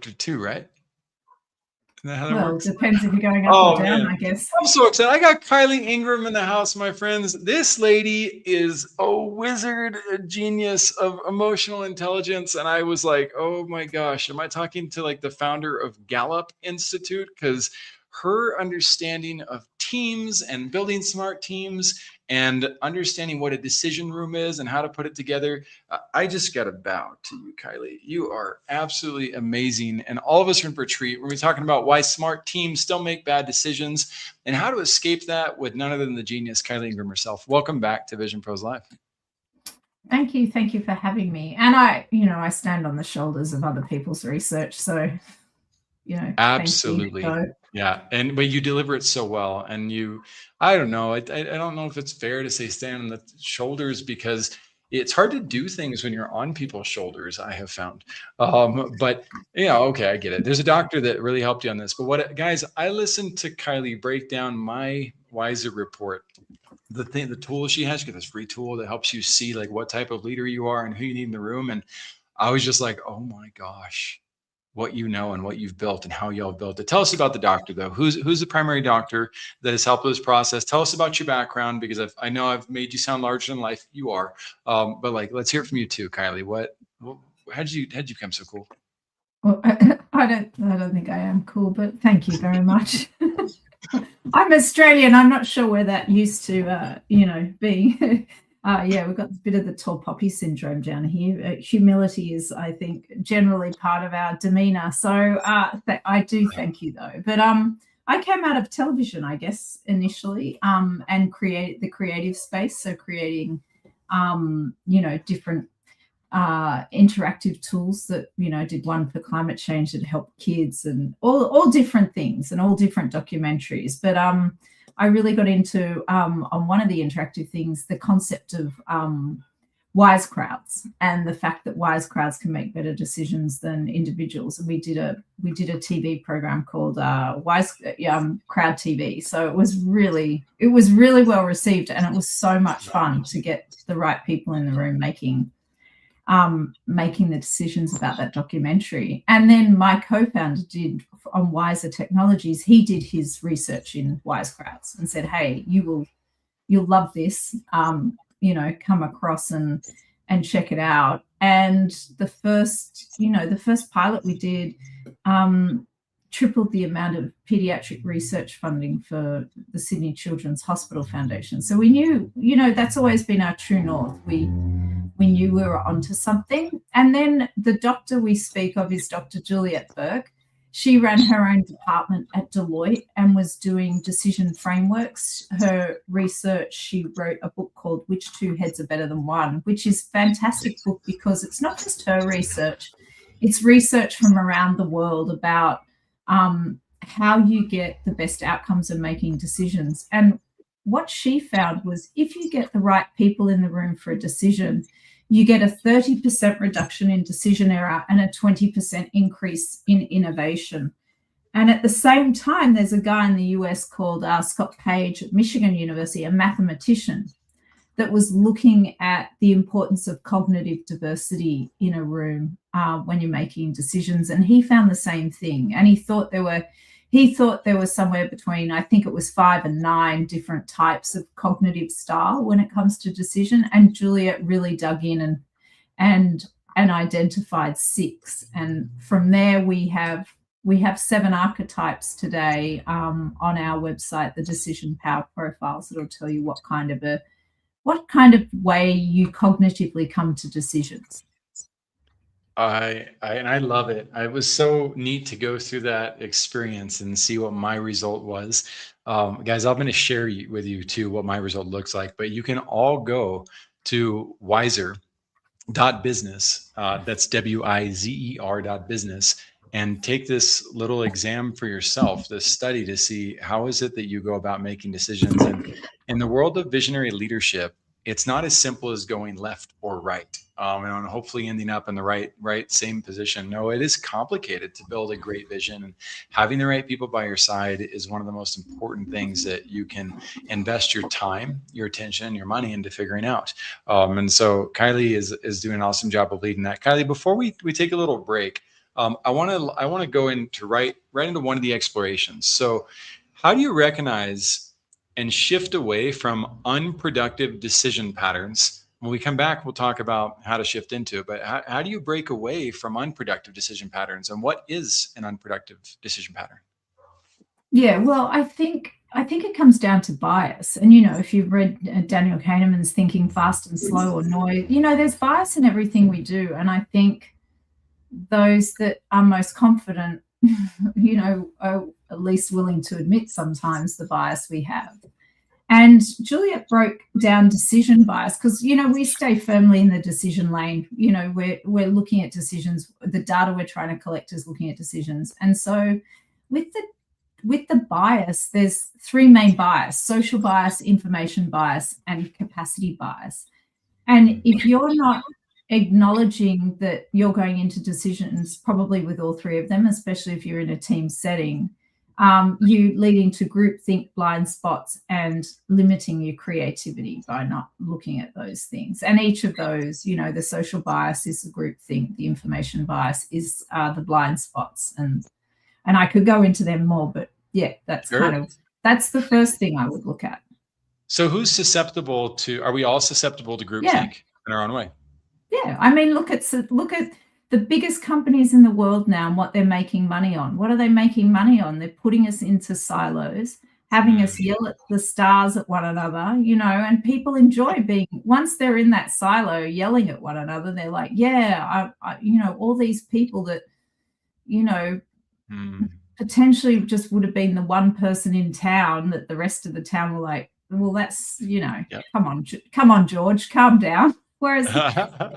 doctor too, right? Isn't that how that Well, it works? depends if you're going up Oh or down, man, I guess. I'm so excited. I got Kylee Ingram in the house, my friends. This lady is a wizard, a genius of emotional intelligence. And I was like, oh my gosh, am I talking to like the founder of Gallup Institute? Because her understanding of teams and building smart teams and understanding what a decision room is and how to put it together, I just got to bow to you, Kylee. You are absolutely amazing. And all of us are in for a treat. We're going to be talking about why smart teams still make bad decisions and how to escape that with none other than the genius, Kylee Ingram herself. Welcome back to Vision Pros Live. Thank you. Thank you for having me. And I stand on the shoulders of other people's research. So, Absolutely. Thank you. Yeah. But you deliver it so well. And I don't know. I don't know if it's fair to say stand on the shoulders because it's hard to do things when you're on people's shoulders, I have found. But okay, I get it. There's a doctor that really helped you on this. But guys, I listened to Kylee break down my Wiser report. The tool she has, she got this free tool that helps you see like what type of leader you are and who you need in the room. And I was just like, oh my gosh, what you know and what you've built and how y'all built it. Tell us about the doctor though. Who's the primary doctor that has helped with this process? Tell us about your background because I know I've made you sound larger than life. You are, but like let's hear it from you too, Kylee. How did you become so cool? Well, I don't think I am cool, but thank you very much. I'm Australian. I'm not sure where that used to, be. We've got a bit of the tall poppy syndrome down here. Humility is, I think, generally part of our demeanor. So I do thank you, though. But I came out of television, I guess, initially, and created the creative space. So creating, different interactive tools that did one for climate change that helped kids and all different things and all different documentaries. But I really got into on one of the interactive things the concept of wise crowds and the fact that wise crowds can make better decisions than individuals. And we did a TV program called Wise Crowd TV. So it was really well received, and it was so much fun to get the right people in the room making the decisions about that documentary. And then my co-founder did on Wiser Technologies. He did his research in wise crowds and said, "Hey, you'll love this. Come across and check it out." And the first pilot we did tripled the amount of pediatric research funding for the Sydney Children's Hospital Foundation. So we knew, that's always been our true north. We knew we were onto something. And then the doctor we speak of is Dr. Juliet Burke. She ran her own department at Deloitte and was doing decision frameworks. Her research, she wrote a book called Which Two Heads Are Better Than One, which is a fantastic book because it's not just her research, it's research from around the world about how you get the best outcomes of making decisions. And what she found was if you get the right people in the room for a decision, you get a 30% reduction in decision error and a 20% increase in innovation. And at the same time, there's a guy in the US called Scott Page at Michigan University, a mathematician, that was looking at the importance of cognitive diversity in a room when you're making decisions. And he found the same thing. And he thought there was somewhere between, I think it was 5 and 9 different types of cognitive style when it comes to decision. And Juliet really dug in and identified 6. And from there, we have 7 archetypes today on our website, the Decision Power Profiles, that'll tell you what kind of way you cognitively come to decisions. I love it. It was so neat to go through that experience and see what my result was. Guys, I'm going to share with you too what my result looks like, but you can all go to wiser.business. That's WIZER.business, and take this little exam for yourself, this study to see how is it that you go about making decisions. And in the world of visionary leadership, it's not as simple as going left or right, and hopefully ending up in the right same position. No, it is complicated to build a great vision, and having the right people by your side is one of the most important things that you can invest your time, your attention, your money into figuring out. And so Kylee is doing an awesome job of leading that. Kylee, before we take a little break, I want to go into right into one of the explorations. So, how do you recognize and shift away from unproductive decision patterns? When we come back, we'll talk about how to shift into it. But how do you break away from unproductive decision patterns, and what is an unproductive decision pattern? Yeah, well, I think it comes down to bias. And if you've read Daniel Kahneman's Thinking Fast and Slow or Noise, there's bias in everything we do. And I think those that are most confident, are at least willing to admit sometimes the bias we have. And Juliet broke down decision bias because we stay firmly in the decision lane. We're looking at decisions. The data we're trying to collect is looking at decisions. And so with the bias, there's three main bias: social bias, information bias, and capacity bias. And if you're not acknowledging that you're going into decisions probably with all three of them, especially if you're in a team setting, you leading to groupthink, blind spots, and limiting your creativity by not looking at those things. And each of those, the social bias is the groupthink, the information bias is the blind spots, and I could go into them more, but yeah, that's Sure. that's the first thing I would look at. So, who's susceptible to? Are we all susceptible to Yeah, groupthink in our own way? yeah. I mean, look at the biggest companies in the world now and what they're making money on. What are they making money on? They're putting us into silos, having us yell at the stars at one another, and people enjoy being, once they're in that silo yelling at one another, they're like, yeah, all these people that, potentially just would have been the one person in town that the rest of the town were like, well, that's, Yep. come on, George, calm down. Whereas,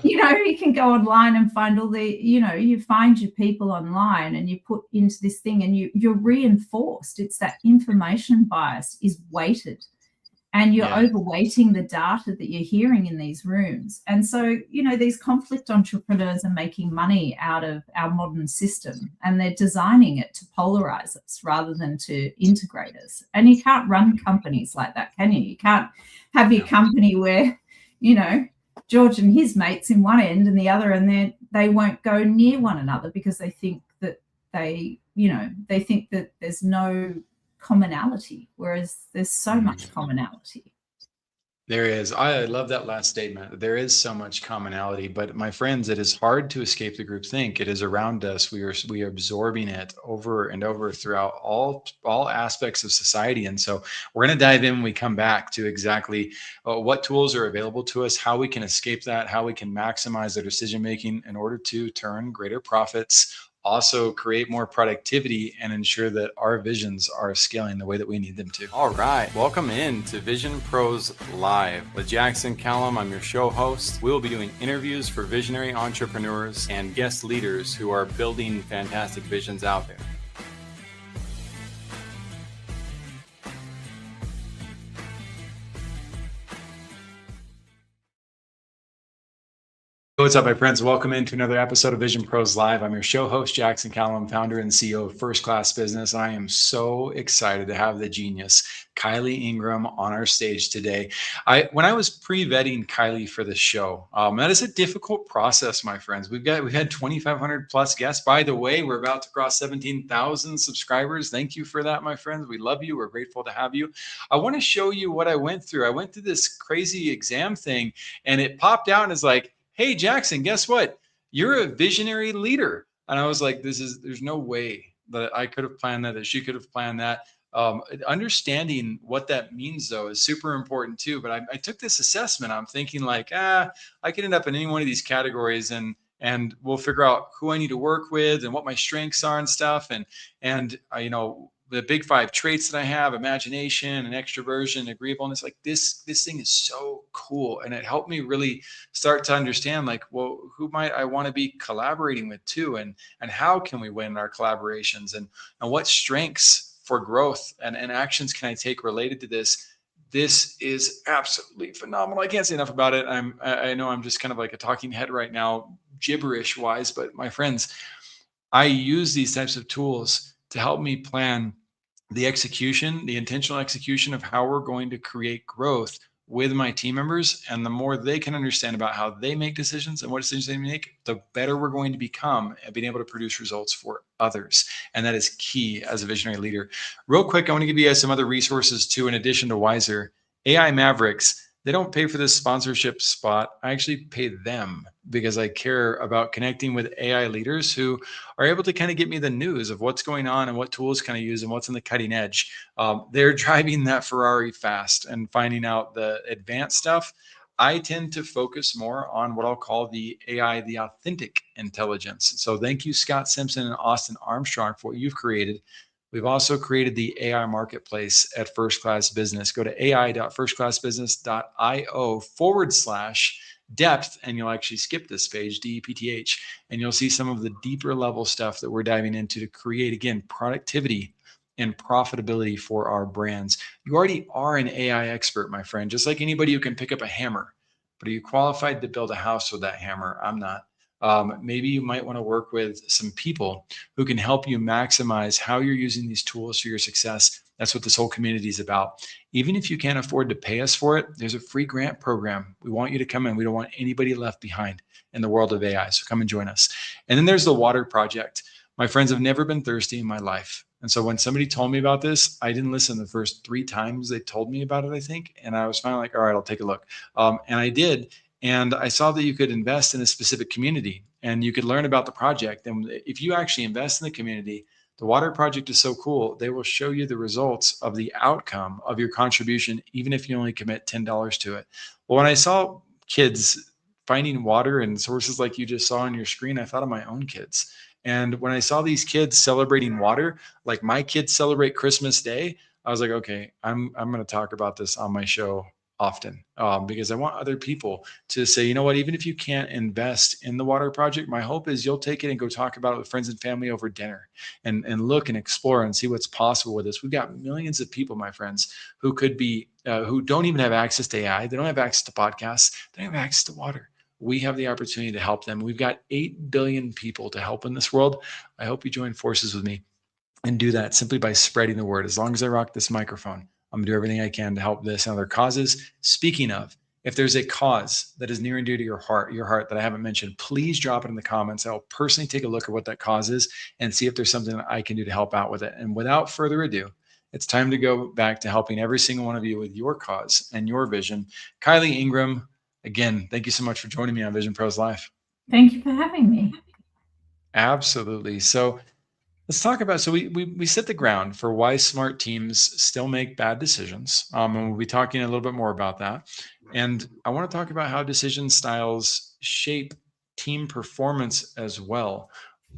you can go online and find all the, you find your people online and you put into this thing and you're reinforced. It's that information bias is weighted, and you're overweighting the data that you're hearing in these rooms. And so, these conflict entrepreneurs are making money out of our modern system, and they're designing it to polarize us rather than to integrate us. And you can't run companies like that, can you? You can't have your company where, George and his mates in one end and the other, and they won't go near one another because they think that they think that there's no commonality, whereas there's so much commonality. There is. I love that last statement. There is so much commonality, but my friends, it is hard to escape the group think. It is around us. We are absorbing it over and over throughout all aspects of society. And so we're going to dive in when we come back to exactly what tools are available to us, how we can escape that, how we can maximize our decision making in order to turn greater profits, also create more productivity, and ensure that our visions are scaling the way that we need them to. All right, welcome in to Vision Pros Live with Jackson Callum. I'm your show host. We will be doing interviews for visionary entrepreneurs and guest leaders who are building fantastic visions out there. What's up, my friends? Welcome into another episode of Vision Pros Live. I'm your show host, Jackson Callum, founder and CEO of First Class Business. And I am so excited to have the genius, Kylee Ingram, on our stage today. When I was pre-vetting Kylee for the show, that is a difficult process, my friends. We've had 2,500 plus guests. By the way, we're about to cross 17,000 subscribers. Thank you for that, my friends. We love you. We're grateful to have you. I want to show you what I went through. I went through this crazy exam thing, and it popped out and is like, hey, Jackson, guess what? You're a visionary leader. And I was like, there's no way that I could have planned that she could have planned that. Understanding what that means, though, is super important, too. But I took this assessment. I'm thinking like, I could end up in any one of these categories, and we'll figure out who I need to work with and what my strengths are and stuff. And the big 5 traits that I have: imagination and extroversion, agreeableness. Like this thing is so cool. And it helped me really start to understand, like, well, who might I want to be collaborating with too? And how can we win our collaborations? And what strengths for growth and actions can I take related to this? This is absolutely phenomenal. I can't say enough about it. I know I'm just kind of like a talking head right now, gibberish wise, but my friends, I use these types of tools to help me plan the intentional execution of how we're going to create growth with my team members, and the more they can understand about how they make decisions and what decisions they make, the better we're going to become at being able to produce results for others. And that is key as a visionary leader. Real quick, I want to give you guys some other resources too, in addition to Wiser. AI Mavericks, they don't pay for this sponsorship spot. I actually pay them because I care about connecting with AI leaders who are able to kind of get me the news of what's going on and what tools can I use and what's on the cutting edge. They're driving that Ferrari fast and finding out the advanced stuff. I tend to focus more on what I'll call the AI, the authentic intelligence. So thank you, Scott Simpson and Austin Armstrong, for what you've created. We've also created the AI marketplace at First Class Business. Go to ai.firstclassbusiness.io/depth, and you'll actually skip this page, DEPTH, and you'll see some of the deeper level stuff that we're diving into to create, again, productivity and profitability for our brands. You already are an AI expert, my friend, just like anybody who can pick up a hammer. But are you qualified to build a house with that hammer? I'm not. Maybe you might want to work with some people who can help you maximize how you're using these tools for your success. That's what this whole community is about. Even if you can't afford to pay us for it, there's a free grant program. We want you to come in. We don't want anybody left behind in the world of AI. So come and join us. And then there's the Water Project. My friends, have never been thirsty in my life. And so when somebody told me about this, I didn't listen the first 3 times they told me about it, I think. And I was finally like, all right, I'll take a look. And I did. And I saw that you could invest in a specific community and you could learn about the project. And if you actually invest in the community, the Water Project is so cool. They will show you the results of the outcome of your contribution, even if you only commit $10 to it. Well, when I saw kids finding water in sources like you just saw on your screen, I thought of my own kids. And when I saw these kids celebrating water, like my kids celebrate Christmas Day, I was like, okay, I'm going to talk about this on my show often, because I want other people to say, you know what, even if you can't invest in the Water Project, my hope is you'll take it and go talk about it with friends and family over dinner and look and explore and see what's possible with this. We've got millions of people, my friends, who could be, who don't even have access to AI. They don't have access to podcasts. They don't have access to water. We have the opportunity to help them. We've got 8 billion people to help in this world. I hope you join forces with me and do that simply by spreading the word. As long as I rock this microphone, I'm gonna do everything I can to help this and other causes. Speaking of, if there's a cause that is near and dear to your heart that I haven't mentioned, please drop it in the comments. I'll personally take a look at what that cause is and see if there's something that I can do to help out with it. And without further ado, it's time to go back to helping every single one of you with your cause and your vision. Kylee Ingram, again, thank you so much for joining me on Vision Pros Live. Thank you for having me. Absolutely. So let's talk about, so we set the ground for why smart teams still make bad decisions. And we'll be talking a little bit more about that. And I want to talk about how decision styles shape team performance as well.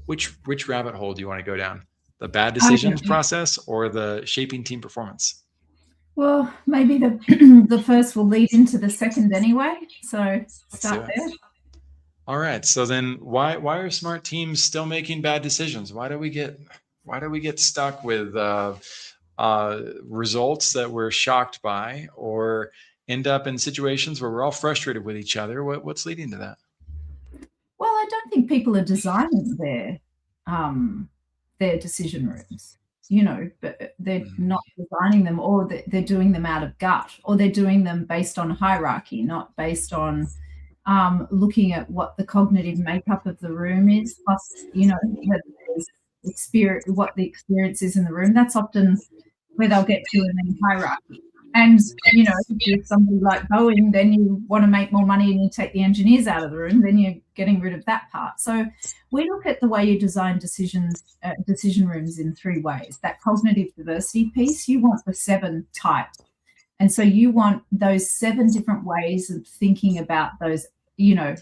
Which rabbit hole do you want to go down? The bad decisions process or the shaping team performance? Well, maybe the first will lead into the second anyway. So start there. All right. So then why are smart teams still making bad decisions? Why do we get stuck with results that we're shocked by, or end up in situations where we're all frustrated with each other? What's leading to that? Well, I don't think people are designing their decision rooms, but they're not designing them, or they're doing them out of gut, or they're doing them based on hierarchy, not based on looking at what the cognitive makeup of the room is, plus, what the experience is in the room. That's often where they'll get to in the hierarchy. And, if you're somebody like Boeing, then you want to make more money and you take the engineers out of the room, then you're getting rid of that part. So we look at the way you design decision rooms in 3 ways. That cognitive diversity piece, you want the 7 types. And so you want those 7 different ways of thinking about those, the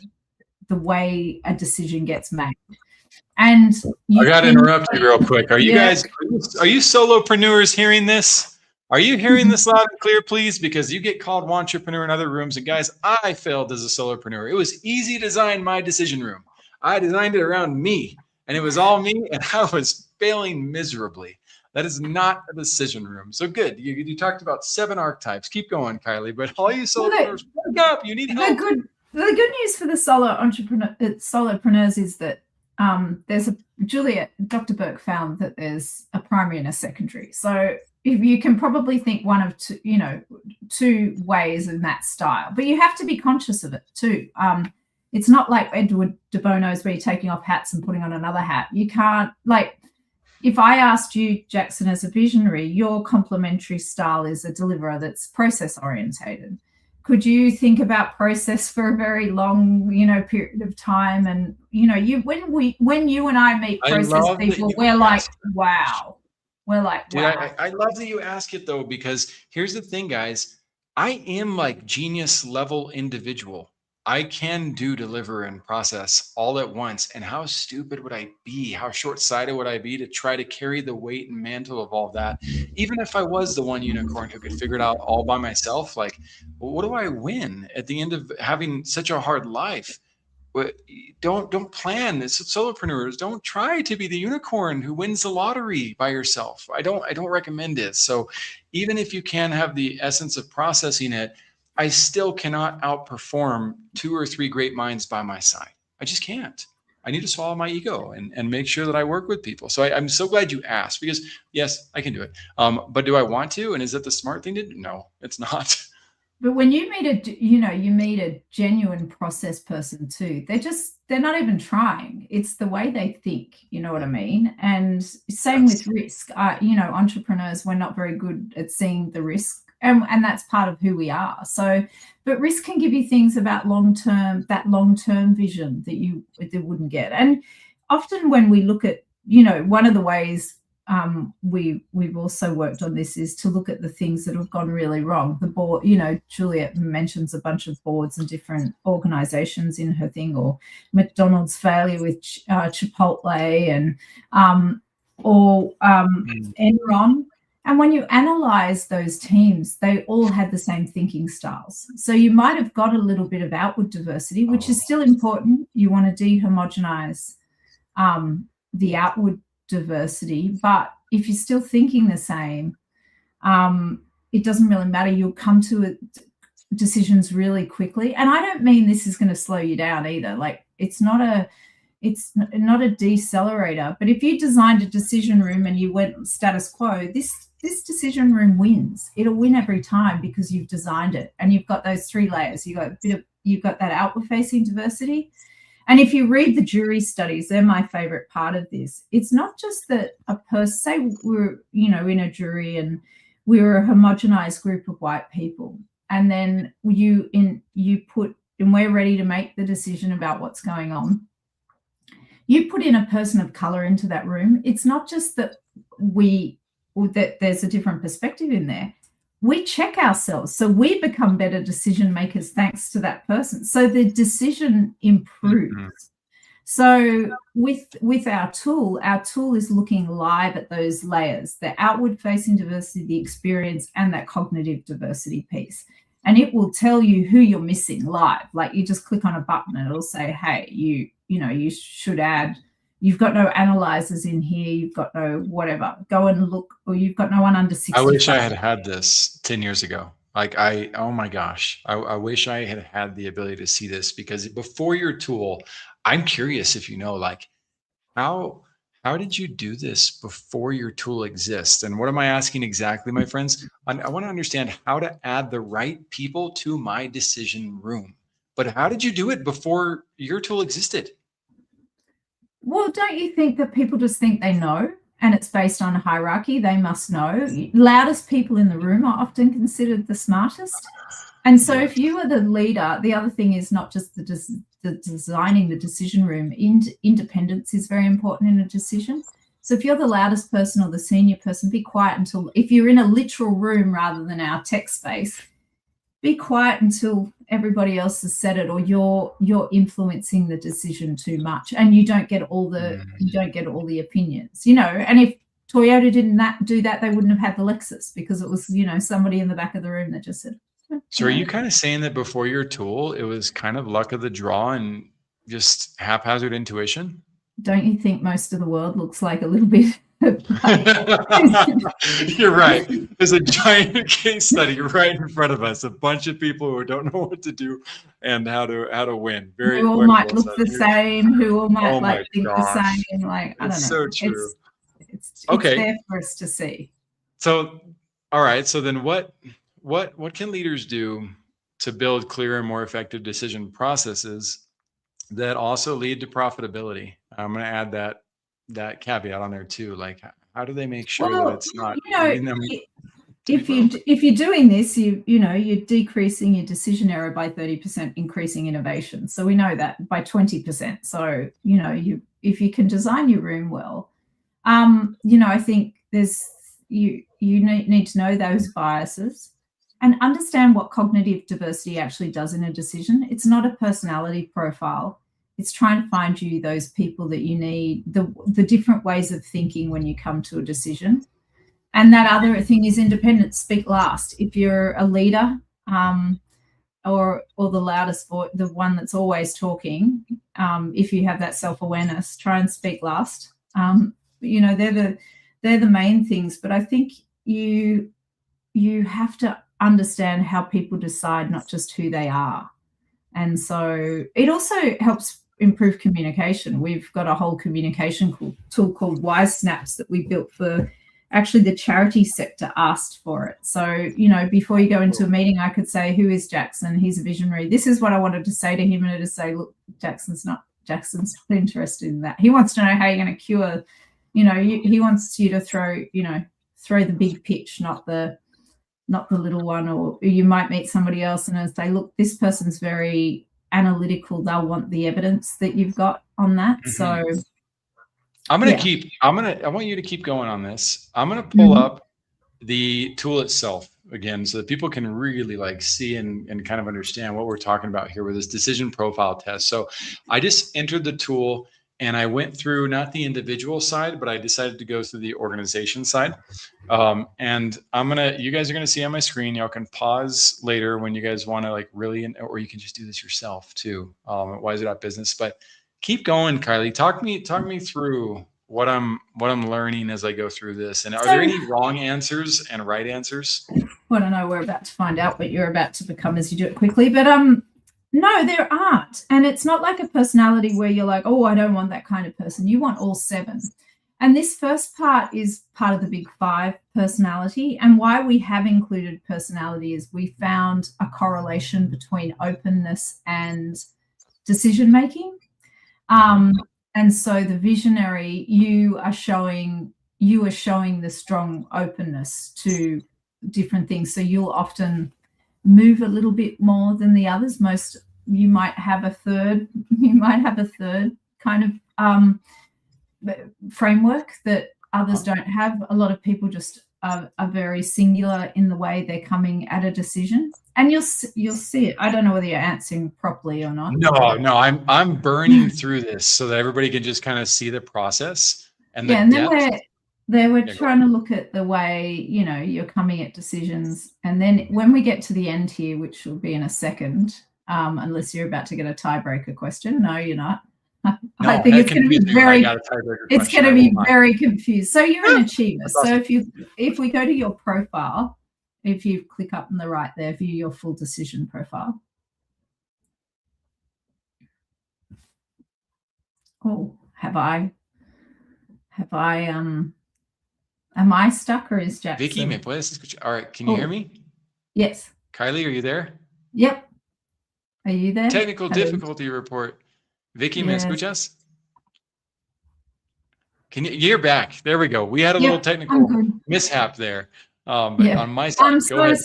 way a decision gets made. And I got to interrupt you real quick. Are you guys, are you solopreneurs hearing this? Are you hearing this loud and clear, please? Because you get called wantrepreneur in other rooms. And guys, I failed as a solopreneur. It was easy to design my decision room. I designed it around me, and it was all me, and I was failing miserably. That is not a decision room. So good. You talked about 7 archetypes. Keep going, Kylee. But all you solopreneurs, wake up. You need help. The good news for the solopreneurs is that Dr. Burke found that there's a primary and a secondary. So if you can probably think one of two, two ways in that style, but you have to be conscious of it too. It's not like Edward de Bono's where you're taking off hats and putting on another hat. You can't, like, if I asked you, Jackson, as a visionary, your complementary style is a deliverer that's process orientated. Could you think about process for a very long, period of time? And, when you and I meet process people, we're like, wow. We're like, wow. Dude, I love that you ask it though, because here's the thing, guys. I am like genius level individual. I can deliver and process all at once. And how stupid would I be? How short-sighted would I be to try to carry the weight and mantle of all that? Even if I was the one unicorn who could figure it out all by myself, like, what do I win at the end of having such a hard life? Don't plan. It's solopreneurs. Don't try to be the unicorn who wins the lottery by yourself. I don't recommend it. So even if you can have the essence of processing it, I still cannot outperform 2 or 3 great minds by my side. I just can't. I need to swallow my ego and make sure that I work with people. So I'm so glad you asked, because yes, I can do it. But do I want to? And is that the smart thing to do? No, it's not. But when you meet you meet a genuine process person too, they're not even trying. It's the way they think, you know what I mean? And same with risk. Entrepreneurs, we're not very good at seeing the risk. And that's part of who we are. So, but risk can give you things about that long-term vision that wouldn't get. And often when we look at, one of the ways we've also worked on this is to look at the things that have gone really wrong. The board, Juliet mentions a bunch of boards and different organizations in her thing, or McDonald's failure with Chipotle and Enron. And when you analyze those teams, they all had the same thinking styles. So you might have got a little bit of outward diversity, which is still important. You want to dehomogenize the outward diversity, but if you're still thinking the same, it doesn't really matter. You'll come to decisions really quickly. And I don't mean this is going to slow you down either. Like, it's not a decelerator. But if you designed a decision room and you went status quo, this decision room wins. It'll win every time because you've designed it, and you've got those 3 layers. You've got that outward-facing diversity. And if you read the jury studies, they're my favorite part of this. It's not just that a person, say we're, in a jury and we're a homogenized group of white people, and then we're ready to make the decision about what's going on. You put in a person of color into that room. It's not just that that there's a different perspective in there. We check ourselves, so we become better decision makers thanks to that person. So the decision improves. Mm-hmm. So with our tool is looking live at those layers, the outward facing diversity, the experience, and that cognitive diversity piece. And it will tell you who you're missing live. Like, you just click on a button and it'll say, hey, you should add, you've got no analyzers in here, you've got no whatever, go and look, or you've got no one under 60. I wish I had this 10 years ago. Like, oh my gosh, I wish I had the ability to see this, because before your tool, I'm curious if like, how did you do this before your tool exists? And what am I asking exactly, my friends? I want to understand how to add the right people to my decision room. But how did you do it before your tool existed? Well, don't you think that people just think they know, and it's based on a hierarchy? They must know. Loudest people in the room are often considered the smartest. And so if you are the leader, the other thing is not just the designing the decision room. Independence is very important in a decision. So if you're the loudest person or the senior person, be quiet until, if you're in a literal room rather than our tech space, be quiet until everybody else has said it, or you're influencing the decision too much, and you don't get all the opinions. And if Toyota didn't do that, they wouldn't have had the Lexus, because it was somebody in the back of the room that just said. So are you kind of saying that before your tool, it was kind of luck of the draw and just haphazard intuition? Don't you think most of the world looks like a little bit? You're right. There's a giant case study right in front of us. A bunch of people who don't know what to do and how to win. Who all might look the same. Who all might think the same. Like, I don't know. So true. It's okay. There for us to see. So All right. So then what can leaders do to build clearer and more effective decision processes that also lead to profitability? I'm going to add that caveat on there too. Like, how do they make sure that Well, it's not you know, leading them to be if you broke? if you're doing this, you're decreasing your decision error by 30%, increasing innovation. So we know that by 20%. So if you can design your room well, I think you need to know those biases and understand what cognitive diversity actually does in a decision. It's not a personality profile. It's trying to find you those people that you need, the different ways of thinking when you come to a decision. And that other thing is independence. Speak last. If you're a leader, or the loudest voice, the one that's always talking, if you have that self-awareness, try and speak last. They're the main things. But I think you have to understand how people decide, not just who they are. And so it also helps improve communication. We've got a whole communication tool called Wise Snaps that we built for actually the charity sector asked for it. So, before you go into a meeting, I could say, who is Jackson? He's a visionary. This is what I wanted to say to him, and to say, look, Jackson's not interested in that. He wants to know how you're going to cure, he wants you to throw the big pitch, not the little one. Or you might meet somebody else and say, look, this person's very analytical. They'll want the evidence that you've got on that. Mm-hmm. So I want you to keep going on this. I'm going to pull up the tool itself again, so that people can really see and kind of understand what we're talking about here with this decision profile test. So I just entered the tool and I went through not the individual side, but I decided to go through the organization side. And you guys are going to see on my screen, y'all can pause later when you guys want to really, or you can just do this yourself too. Why is it not business? But keep going, Kylee. Talk me through what I'm learning as I go through this. And are there any wrong answers and right answers? Well, I know we're about to find out what you're about to become as you do it quickly, but no, there aren't. And it's not like a personality where you're like, oh, I don't want that kind of person. You want all 7. And this first part is part of the big 5 personality. And why we have included personality is we found a correlation between openness and decision making. And so the visionary, you are showing the strong openness to different things. So you'll often move a little bit more than the others. You might have a third kind of framework that others don't have. A lot of people just are very singular in the way they're coming at a decision. And you'll see it. I don't know whether you're answering properly or not. No, I'm burning through this so that everybody can just kind of see the process and the depth. Then we're trying to look at the way, you're coming at decisions. And then when we get to the end here, which will be in a second, unless you're about to get a tiebreaker question. No, you're not. I think it's going to be very confused. So you're an achiever. So if we go to your profile, if you click up on the right there, view your full decision profile. Oh, am I stuck or is Jackson? Vicky, ¿me puedes escuchar? All right, can you hear me? Yes. Kylee, are you there? Yep. Are you there? Technical difficulty report. Vicky, ¿me escuchas? You're back. There we go. We had a little technical mishap there. But on my side, go ahead.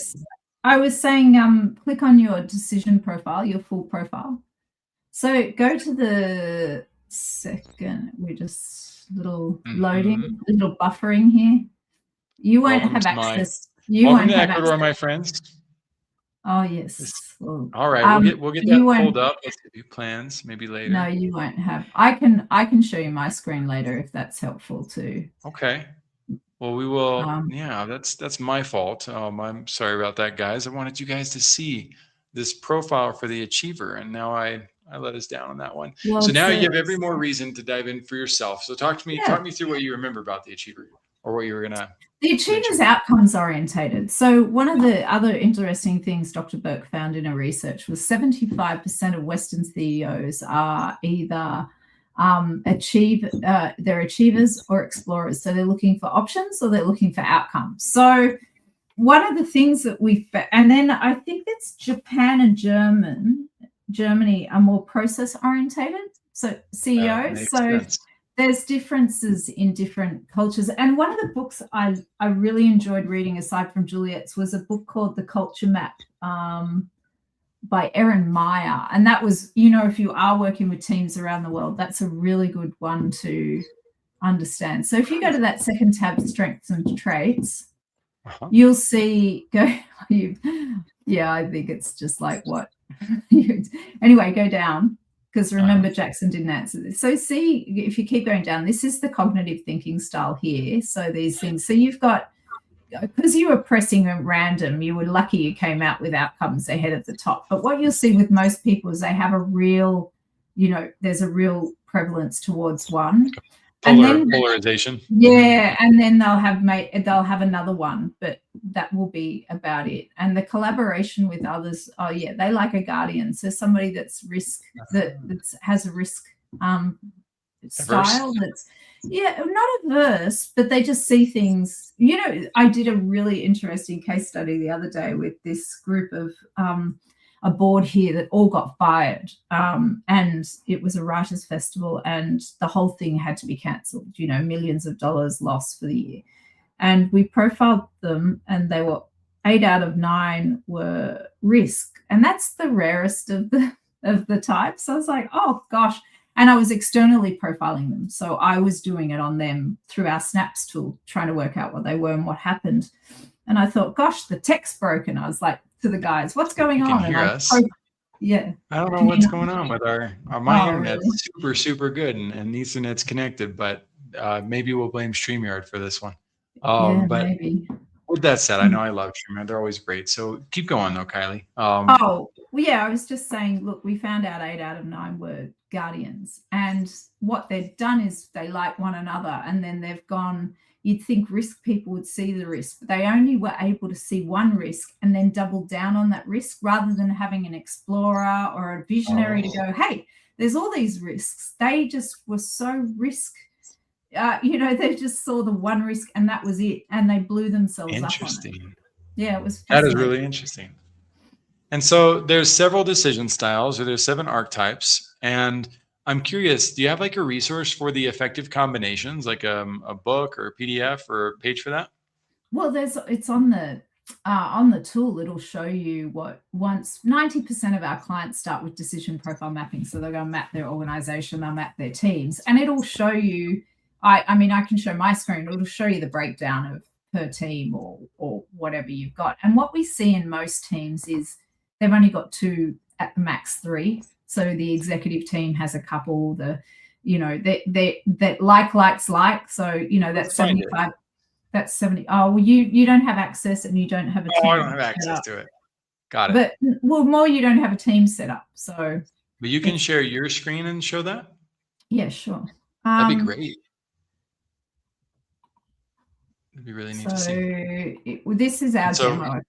I was saying, click on your decision profile, your full profile. So go to the second. We're just loading, a little buffering here. You won't have access. Welcome to Ecuador, my friends. Oh yes. All right, we'll get that pulled up. Let's do plans maybe later. No, you won't have. I can show you my screen later if that's helpful too. Okay. Well, we will. Yeah, that's my fault. I'm sorry about that, guys. I wanted you guys to see this profile for the achiever, and now I let us down on that one. Well, so now you have every more reason to dive in for yourself. So talk me through what you remember about the achiever, or what you were gonna. The achiever's outcomes orientated. So one of the other interesting things Dr. Burke found in her research was 75% of Western CEOs are either they're achievers or explorers. So they're looking for options or they're looking for outcomes. So one of the things that and then I think it's Japan and Germany are more process orientated. So CEOs. So sense. there's differences in different cultures. And one of the books I really enjoyed reading, aside from Juliet's, was a book called The Culture Map by Erin Meyer. And that was, if you are working with teams around the world, that's a really good one to understand. So if you go to that second tab, strengths and traits, you'll see, I think it's just like what. Anyway, go down, because remember, Jackson didn't answer this. So see, if you keep going down, this is the cognitive thinking style here. So these things, so you've got, because you were pressing at random, you were lucky you came out with outcomes ahead of the top. But what you'll see with most people is they have a real, there's a real prevalence towards one. And then polarization. Yeah, and then they'll have another one, but that will be about it. And the collaboration with others, they like a guardian. So somebody that's that has a risk style that's not averse, but they just see things. I did a really interesting case study the other day with this group of a board here that all got fired, and it was a writers' festival, and the whole thing had to be cancelled. Millions of dollars lost for the year. And we profiled them, and they were 8 out of 9 were risk, and that's the rarest of the type. So I was like, oh gosh. And I was externally profiling them, so I was doing it on them through our Snaps tool, trying to work out what they were and what happened. And I thought, gosh, the tech's broken. I was like, to the guys, what's going on? Hear us? Yeah. I don't know what's going on with my internet's really? super, super good, and Ethernet's connected, but maybe we'll blame StreamYard for this one. But maybe. With that said, I know I love StreamYard. They're always great. So keep going though, Kylee. I was just saying, look, we found out 8 out of 9 were guardians, and what they've done is they like one another, and then they've gone. You'd think risk people would see the risk, but they only were able to see one risk and then double down on that risk, rather than having an explorer or a visionary to go, hey, there's all these risks. They just were so they just saw the one risk and that was it, and they blew themselves up on it. Interesting. Yeah, it was fascinating. That is really interesting. And so there's several decision styles, or there's 7 archetypes, and I'm curious, do you have like a resource for the effective combinations, like a book or a PDF or a page for that? Well, it's on the tool. It'll show you once 90% of our clients start with decision profile mapping. So they're going to map their organization, they'll map their teams, and it'll show you, I can show my screen, it'll show you the breakdown of per team or whatever you've got. And what we see in most teams is they've only got 2, at the max 3. So the executive team has a couple, that likes like. So, that's 75. That's 70. Oh, well, you don't have access, and you don't have a team. I don't have access to it. Got it. But more you don't have a team set up. So. But you can share your screen and show that? Yeah, sure. That'd be great. It'd be really neat to see. This is our demo.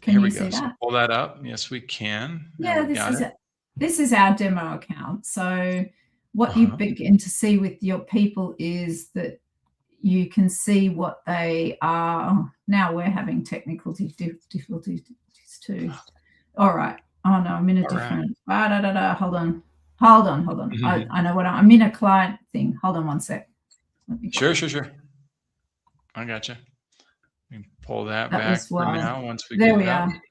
Can you see that? So pull that up. Yes, we can. Yeah, this is our demo account. So what you begin to see with your people is that you can see what they are. Now we're having technical difficulties too. All right. Oh no, I'm in a different. Hold on. I know what I'm in a client thing. Hold on one sec. Sure. I gotcha. We can pull that back for now once we there get we are.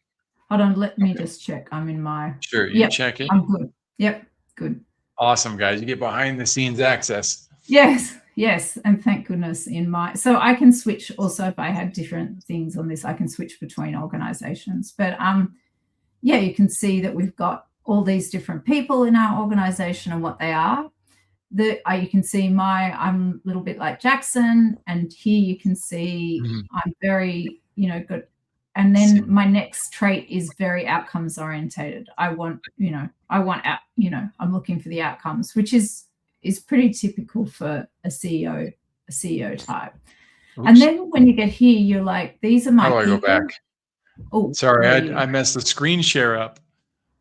Hold on, let me just check. I'm in my. Sure, you check it. I'm good. Yep, good. Awesome, guys. You get behind the scenes access. Yes, and thank goodness so I can switch also. If I had different things on this, I can switch between organizations. But you can see that we've got all these different people in our organization and what they are. You can see I'm a little bit like Jackson, and here you can see I'm very, good. And then my next trait is very outcomes orientated. I'm looking for the outcomes, which is pretty typical for a CEO type. Oops. And then when you get here, you're like, these are my people. How do I go back? Oh, sorry, I messed the screen share up.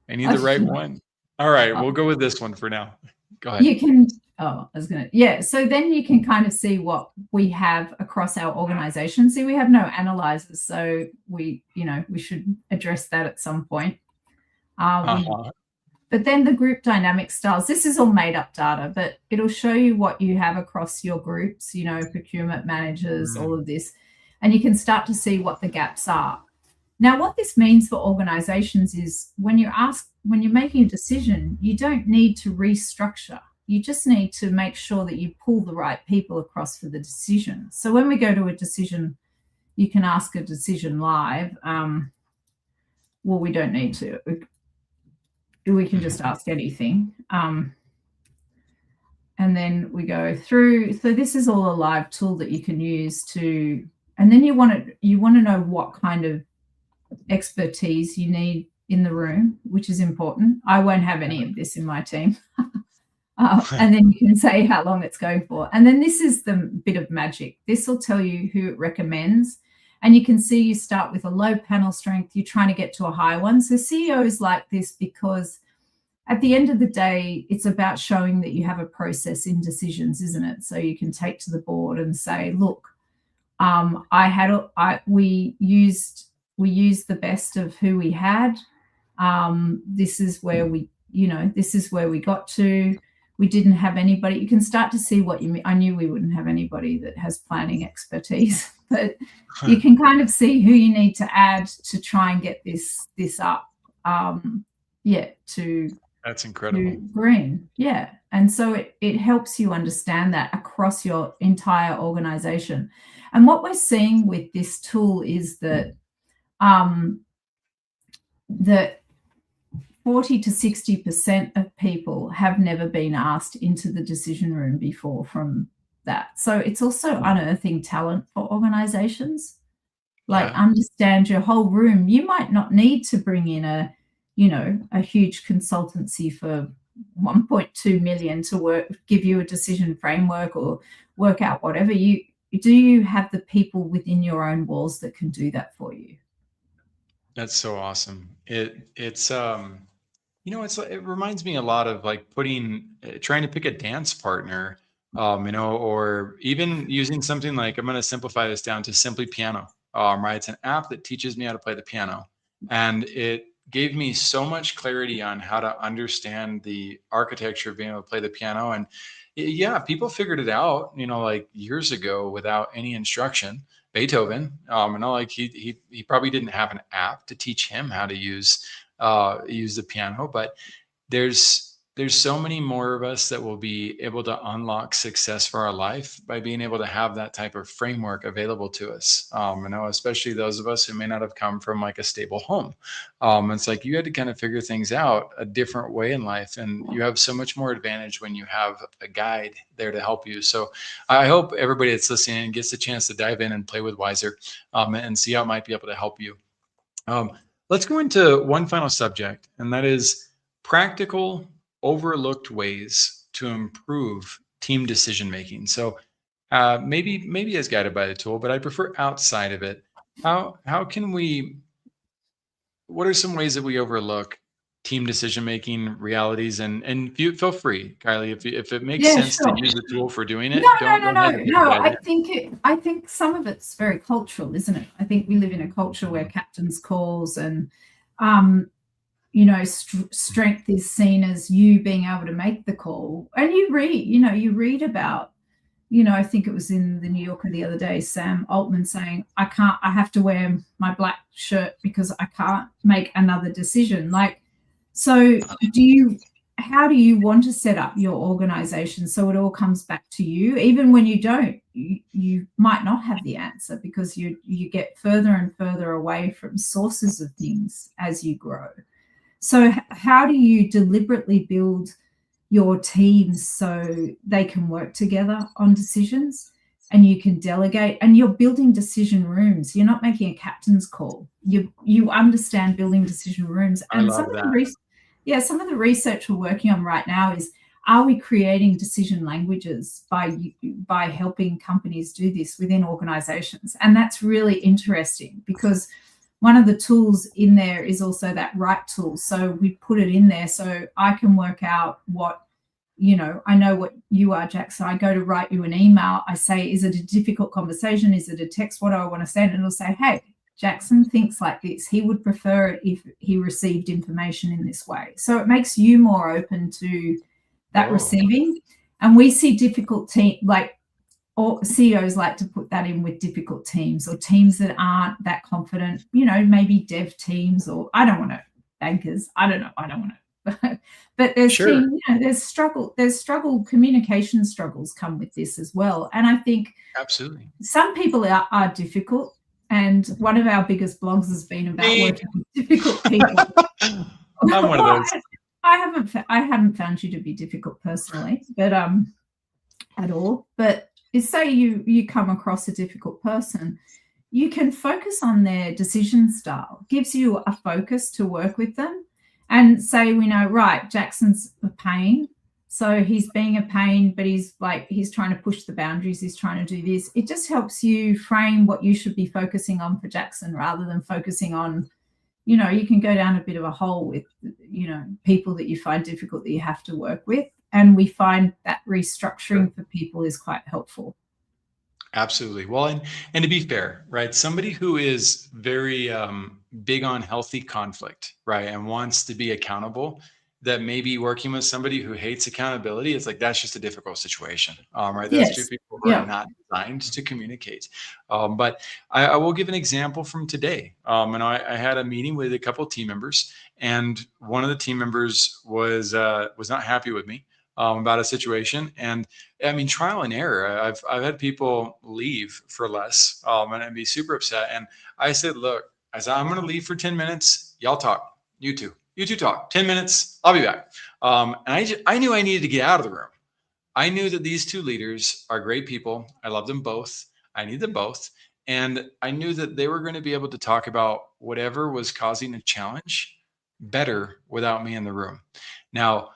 I need the right one. All right, we'll go with this one for now. Go ahead. So then you can kind of see what we have across our organization. See, we have no analyzers, so we should address that at some point. But then the group dynamic styles, this is all made up data, but it'll show you what you have across your groups, procurement managers, all of this, and you can start to see what the gaps are. Now, what this means for organizations is when you're making a decision, you don't need to restructure. You just need to make sure that you pull the right people across for the decision. So when we go to a decision, you can ask a decision live. Well, we don't need to. We can just ask anything. And then we go through. So this is all a live tool that you can use to, and then you want to know what kind of expertise you need in the room, which is important. I won't have any of this in my team. And then you can say how long it's going for. And then this is the bit of magic. This will tell you who it recommends. And you can see you start with a low panel strength. You're trying to get to a high one. So CEOs like this because at the end of the day, it's about showing that you have a process in decisions, isn't it? So you can take to the board and say, look, we used the best of who we had. This is where we got to. We didn't have anybody. You can start to see what you mean. I knew we wouldn't have anybody that has planning expertise, but you can kind of see who you need to add to try and get this up. That's incredible. To green. Yeah. And so it helps you understand that across your entire organization. And what we're seeing with this tool is that 40 to 60% of people have never been asked into the decision room before from that. So it's also unearthing talent for organizations. Understand your whole room. You might not need to bring in a huge consultancy for 1.2 million to give you a decision framework or work out whatever. You have the people within your own walls that can do that for you. That's so awesome. It reminds me a lot of like trying to pick a dance partner, or even using something like, I'm going to simplify this down to simply piano. Right. It's an app that teaches me how to play the piano, and it gave me so much clarity on how to understand the architecture of being able to play the piano. And people figured it out, like years ago without any instruction. Beethoven, he probably didn't have an app to teach him how to use the piano, but there's so many more of us that will be able to unlock success for our life by being able to have that type of framework available to us. Especially those of us who may not have come from like a stable home. It's like you had to kind of figure things out a different way in life, and you have so much more advantage when you have a guide there to help you. So I hope everybody that's listening gets a chance to dive in and play with Wiser, and see how it might be able to help you. Let's go into one final subject, and that is practical, overlooked ways to improve team decision making. So maybe as guided by the tool, but I prefer outside of it. What are some ways that we overlook team decision making realities? And feel free, Kylee, if it makes sense to use the tool for doing it. No. I think some of it's very cultural, isn't it? I think we live in a culture where captain's calls and strength is seen as you being able to make the call. And you read about, I think it was in the New Yorker the other day, Sam Altman saying, I have to wear my black shirt because I can't make another decision. So how do you want to set up your organization so it all comes back to you? Even when you don't, you might not have the answer because you get further and further away from sources of things as you grow. So how do you deliberately build your teams so they can work together on decisions and you can delegate, and you're building decision rooms? You're not making a captain's call. You understand building decision rooms. And some of the research we're working on right now is, are we creating decision languages by helping companies do this within organizations? And that's really interesting because one of the tools in there is also that right tool. So we put it in there so I can work out what I know what you are, Jackson. I go to write you an email. I say, is it a difficult conversation? Is it a text? What do I want to send? And it'll say, hey, Jackson thinks like this. He would prefer it if he received information in this way. So it makes you more open to that receiving. And we see difficult team, like, or CEOs like to put that in with difficult teams or teams that aren't that confident, maybe dev teams, or I don't want to, bankers. I don't want to. But there's there's struggle, communication struggles come with this as well. And I think absolutely some people are difficult. And one of our biggest blogs has been about working with difficult people. I'm one of those. I haven't found you to be difficult personally, but at all. But say you come across a difficult person, you can focus on their decision style. Gives you a focus to work with them, and say, we know, right, Jackson's a pain, so he's being a pain, but he's trying to push the boundaries. He's trying to do this. It just helps you frame what you should be focusing on for Jackson, rather than focusing on, you can go down a bit of a hole with, people that you find difficult that you have to work with. And we find that restructuring for people is quite helpful. Absolutely. Well, and to be fair, right, somebody who is very big on healthy conflict, right, and wants to be accountable, that may be working with somebody who hates accountability, it's like, that's just a difficult situation, right? That's two people who are not designed to communicate. But I will give an example from today. And I had a meeting with a couple of team members, and one of the team members was not happy with me about a situation. And I mean, trial and error. I've had people leave for less, and I'd be super upset. And I said, look, I'm going to leave for 10 minutes. Y'all talk. You two talk. 10 minutes. I'll be back. And I knew I needed to get out of the room. I knew that these two leaders are great people. I love them both. I need them both. And I knew that they were going to be able to talk about whatever was causing a challenge better without me in the room. Now,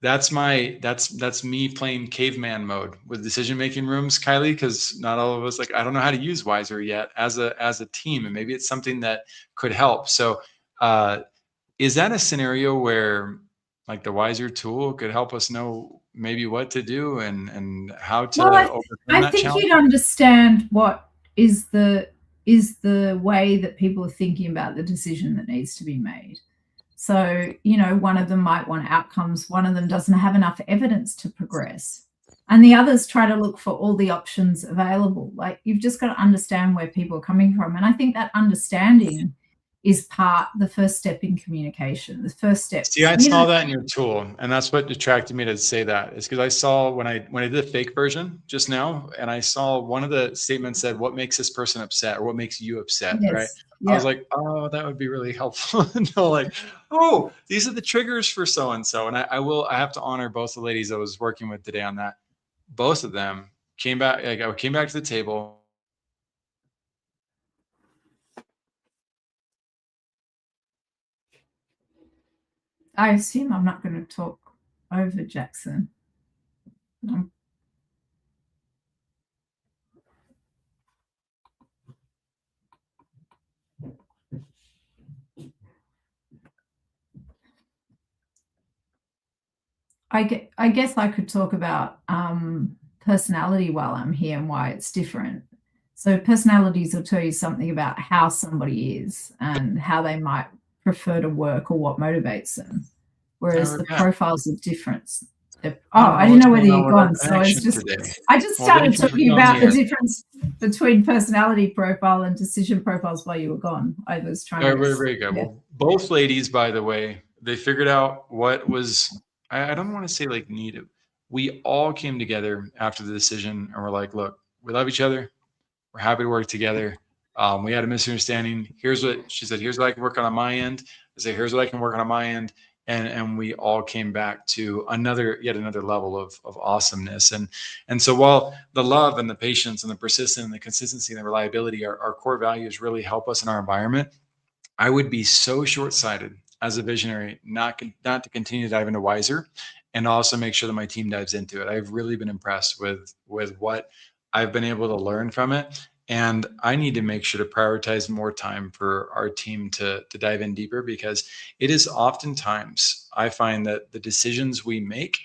that's me playing caveman mode with decision-making rooms, Kylee, because not all of us, I don't know how to use Wiser yet as a team, and maybe it's something that could help. So is that a scenario where the Wiser tool could help us know maybe what to do and how to overcome that think challenge? You'd understand what is the way that people are thinking about the decision that needs to be made. So, one of them might want outcomes. One of them doesn't have enough evidence to progress. And the others try to look for all the options available. You've just got to understand where people are coming from. And I think that understanding is the first step in communication. The first step. See, I saw that in your tool, and that's what attracted me to say that, is because I saw when I did the fake version just now, and I saw one of the statements said, what makes this person upset, or what makes you upset, right? I was like, oh, that would be really helpful. Oh, these are the triggers for so-and-so. And I have to honor both the ladies I was working with today on that. Both of them came back. I came back to the table. I assume I'm not going to talk over Jackson. I guess I could talk about personality while I'm here and why it's different. So personalities will tell you something about how somebody is and how they might prefer to work or what motivates them, whereas the profiles are different. I didn't know whether you'd gone, so I just started talking about the difference between personality profile and decision profiles while you were gone. I was trying to. Very good. Yeah. Well, both ladies, by the way, they figured out what was, I don't want to say needed. We all came together after the decision and we're like, look, we love each other. We're happy to work together. We had a misunderstanding. Here's what she said. Here's what I can work on my end. I said, here's what I can work on my end. And we all came back to yet another level of awesomeness. And so while the love and the patience and the persistence and the consistency and the reliability, our core values really help us in our environment, I would be so short-sighted as a visionary not to continue to dive into Wiser and also make sure that my team dives into it. I've really been impressed with what I've been able to learn from it. And I need to make sure to prioritize more time for our team to dive in deeper, because it is oftentimes, I find that the decisions we make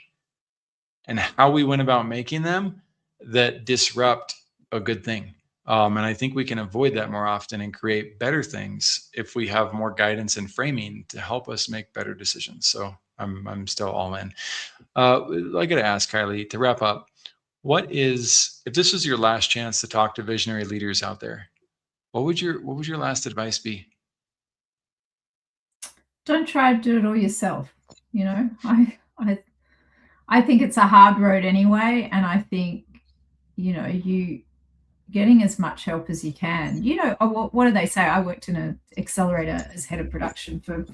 and how we went about making them that disrupt a good thing. And I think we can avoid that more often and create better things if we have more guidance and framing to help us make better decisions. So I'm still all in. I got to ask, Kylee, to wrap up, if this was your last chance to talk to visionary leaders out there, what would your last advice be? Don't try to do it all yourself. I think it's a hard road anyway, and I think you getting as much help as you can. What do they say? I worked in an accelerator as head of production for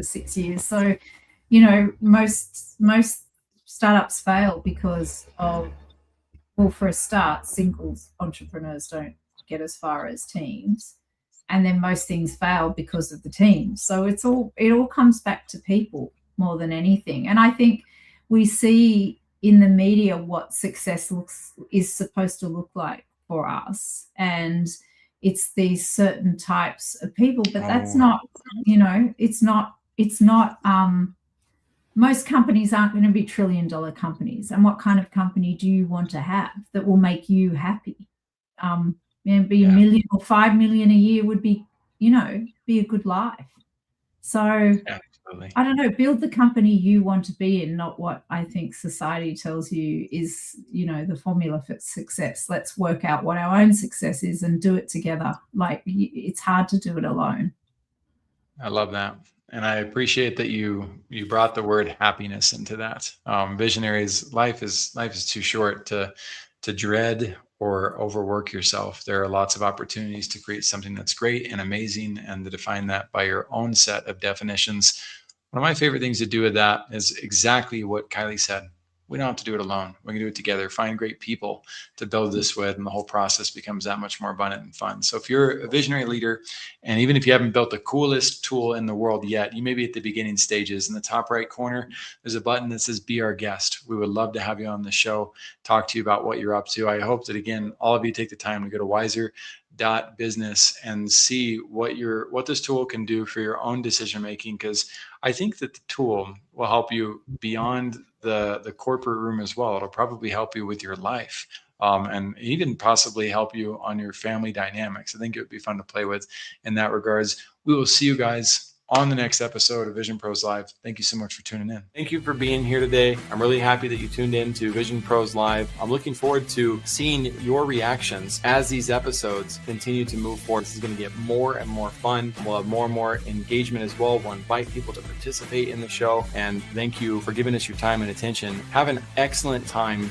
6 years. So, most startups fail because of, well, for a start, singles entrepreneurs don't get as far as teams. And then most things fail because of the team. So it all comes back to people more than anything. And I think we see in the media what success is supposed to look like for us, and it's these certain types of people, but that's not, it's not most companies aren't going to be $1 trillion companies. And what kind of company do you want to have that will make you happy? Be $1 million or $5 million a year would be a good life. So absolutely. I don't know, build the company you want to be in, not what I think society tells you is, the formula for success. Let's work out what our own success is and do it together. Like, it's hard to do it alone. I love that. And I appreciate that you brought the word happiness into that. Visionaries, life is too short to dread or overwork yourself. There are lots of opportunities to create something that's great and amazing, and to define that by your own set of definitions. One of my favorite things to do with that is exactly what Kylee said. We don't have to do it alone. We can do it together. Find great people to build this with, and the whole process becomes that much more abundant and fun. So if you're a visionary leader, and even if you haven't built the coolest tool in the world yet, you may be at the beginning stages. In the top right corner, there's a button that says Be Our Guest. We would love to have you on the show, talk to you about what you're up to. I hope that, again, all of you take the time to go to wiser.business and see what this tool can do for your own decision making, because I think that the tool will help you beyond the corporate room as well. It'll probably help you with your life, and even possibly help you on your family dynamics. I think it would be fun to play with in that regards. We will see you guys on the next episode of Vision Pros Live. Thank you so much for tuning in. Thank you for being here today. I'm really happy that you tuned in to Vision Pros Live. I'm looking forward to seeing your reactions as these episodes continue to move forward. This is going to get more and more fun. We'll have more and more engagement as well. We'll invite people to participate in the show. And thank you for giving us your time and attention. Have an excellent time